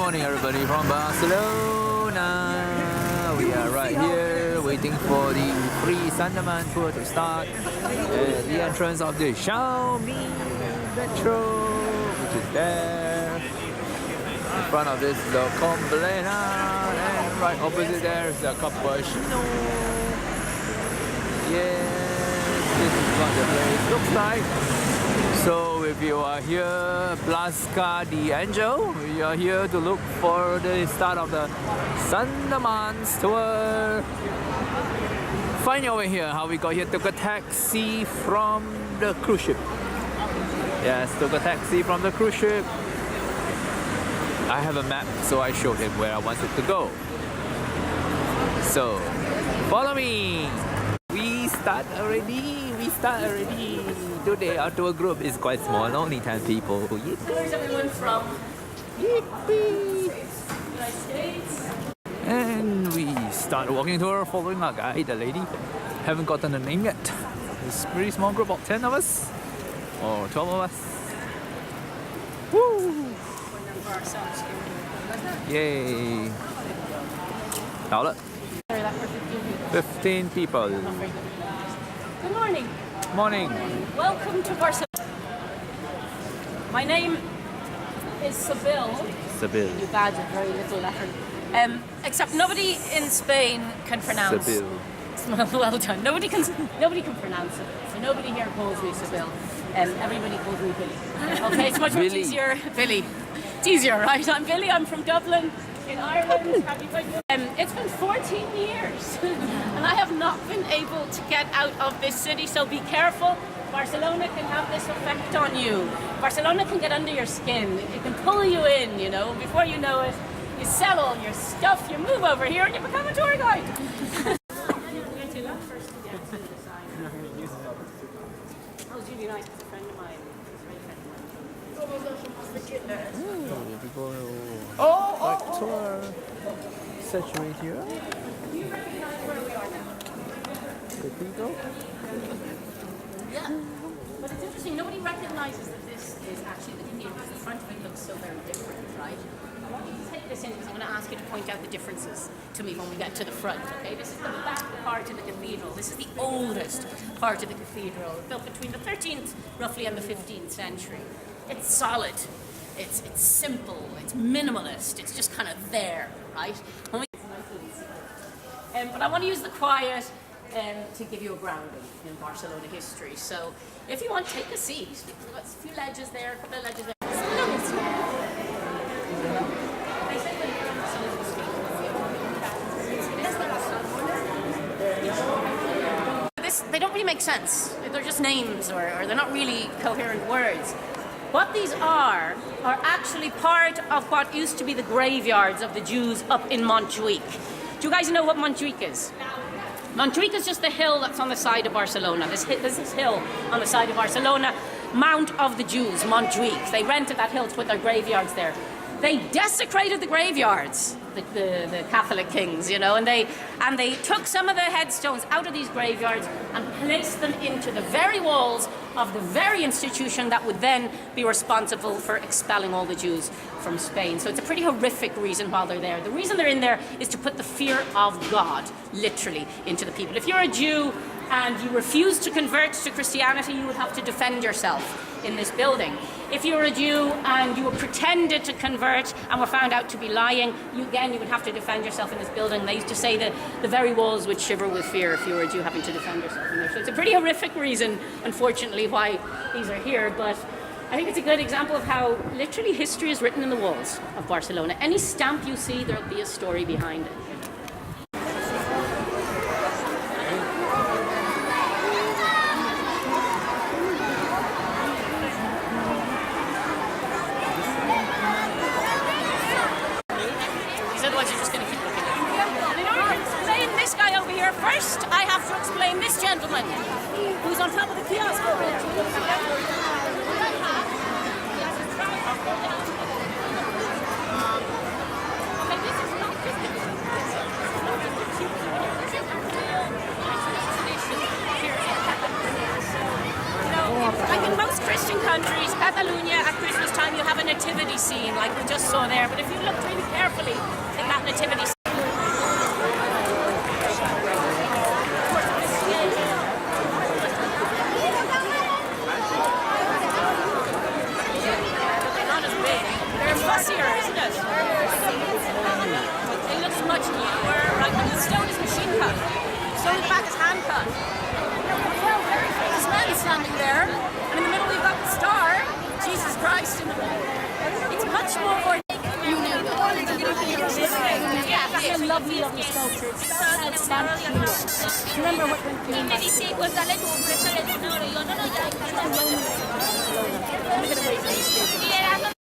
morning everybody from Barcelona. We are right here waiting for the free Sandeman tour to start at the entrance of the Jaume I Metro, which is there in front of this local promenade, and right opposite there is the Cappuccino. Yes, this is what the place looks like. So if you are here, Blasca the Angel, you are here to look for the start of the Sandeman Tour. Find your way here, how we got here. Took a taxi from the cruise ship. Yes, took a taxi from the cruise ship. I have a map, so I showed him where I wanted to go. So, follow me. We start already. Today our tour group is quite small, only 10 people. Yippee. Where's everyone from? Yippee. United States. And we start the walking tour following our guide, the lady. Haven't gotten a name yet. It's a pretty small group of 10 of us. Or 12 of us. Woo! Yay! 好了 15 people. Good morning. Morning. Welcome to Barcelona. My name is Sibyl. Sibyl. You badge a very little letter. Except nobody in Spain can pronounce. Sibyl. Well done. Nobody can pronounce it. So nobody here calls me Sibyl. Everybody calls me Billy. Okay, it's much Billy. easier. Billy. It's easier, right? I'm Billy. I'm from Dublin, in Ireland. It's been 14 years, and I have not been able to get out of this city. So be careful. Barcelona can have this effect on you. Barcelona can get under your skin. It can pull you in. You know, before you know it, you sell all your stuff. You move over here, and you become a tour guide. Oh, Julie Knight is a friend of mine. Tour. Saturate here. You recognize where we are now? Cathedral. Yeah. But it's interesting, nobody recognizes that this is actually the cathedral because the front of it looks so very different, right? I want you to take this in because I'm going to ask you to point out the differences to me when we get to the front, okay? This is the back part of the cathedral. This is the oldest part of the cathedral, built between the 13th, roughly, and the 15th century. It's solid. It's simple, it's minimalist, it's just kind of there, right? But I want to use the quiet to give you a grounding in Barcelona history. So if you want, take a seat. We've got a few ledges there, a couple of ledges there. They don't really make sense. They're just names, or they're not really coherent words. What these are actually part of what used to be the graveyards of the Jews up in Montjuic. Do you guys know what Montjuic is? Montjuic is just the hill that's on the side of Barcelona. This hill on the side of Barcelona, Mount of the Jews, Montjuic. They rented that hill to put their graveyards there. They desecrated the graveyards, the Catholic kings, you know, and they took some of the headstones out of these graveyards and placed them into the very walls of the very institution that would then be responsible for expelling all the Jews from Spain. So it's a pretty horrific reason why they're there. The reason they're in there is to put the fear of God, literally, into the people. If you're a Jew and you refuse to convert to Christianity, you would have to defend yourself in this building. If you were a Jew and you were pretended to convert and were found out to be lying, you would have to defend yourself in this building. They used to say that the very walls would shiver with fear if you were a Jew having to defend yourself in there. So it's a pretty horrific reason, unfortunately, why these are here. But I think it's a good example of how literally history is written in the walls of Barcelona. Any stamp you see, there'll be a story behind it. First, I have to explain this gentleman, who's on top of the kiosk over there. Okay, this is not just like we just saw there. But if you look really carefully at that nativity scene, fussier, isn't it? It looks much newer. Like the stone is machine cut. Stone's back is hand cut. This man is standing there, and in the middle we've got the star, Jesus Christ in the middle. It's much more ornate. Yeah, that's a lovely, lovely sculpture. It's remember what went through